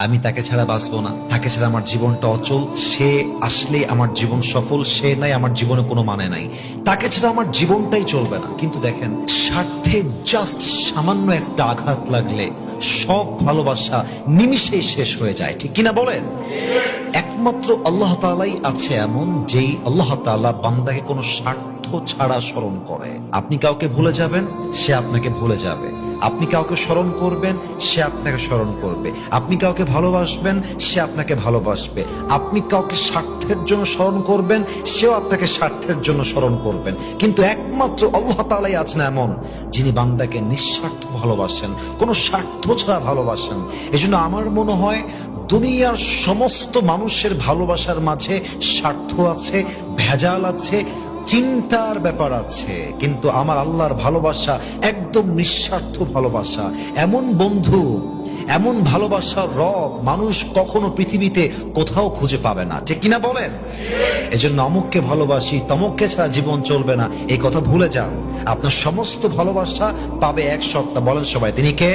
আমি তাকে ছাড়া বাঁচবো না, তাকে ছাড়া আমার জীবনটা অচল, সে আসলে আমার জীবন সফল, সে নাই আমার জীবনে কোনো মানে নাই, তাকে ছাড়া আমার জীবনটাই চলবে না। কিন্তু দেখেন, স্বার্থে জাস্ট সামান্য একটা আঘাত লাগলে সব ভালোবাসা নিমিষেই শেষ হয়ে যায়, ঠিক কিনা বলেন? একমাত্র আল্লাহ তাআলাই আছে এমন, যেই আল্লাহ তাআলা বান্দাকে কোনো স্বার্থ ছাড়া স্মরণ করে। আপনি কাউকে ভুলে যাবেন, সে আপনাকে ভুলে যাবে। আপনি কাউকে স্মরণ করবেন, সে আপনাকে স্মরণ করবে। আপনি কাউকে ভালোবাসবেন, সে আপনাকে ভালোবাসবে। আপনি কাউকে স্বার্থের জন্য স্মরণ করবেন, সেও আপনাকে স্বার্থের জন্য স্মরণ করবেন। কিন্তু একমাত্র আল্লাহ তাআলাই আছেন এমন, যিনি বান্দাকে নিঃস্বার্থ ভালোবাসেন, কোনো স্বার্থ ছাড়া ভালোবাসেন। এজন্য আমার মনে হয় দুনিয়ার সমস্ত মানুষের ভালোবাসার মাঝে স্বার্থ আছে, ভেজাল আছে, চিন্তার ব্যাপার আছে, কিন্তু আমার আল্লাহর ভালোবাসা একদম নিঃস্বার্থ ভালোবাসা। এমন বন্ধু, এমন ভালোবাসার রব মানুষ কখনো পৃথিবীতে কোথাও খুঁজে পাবে না, ঠিক কিনা বলেন? এজন্য অমুককে ভালোবাসি, তমুককে ছাড়া জীবন চলবে না, এই কথা ভুলে যান। আপনার সমস্ত ভালোবাসা পাবে এক সত্তা, বলেন সবাই, তিনি কে?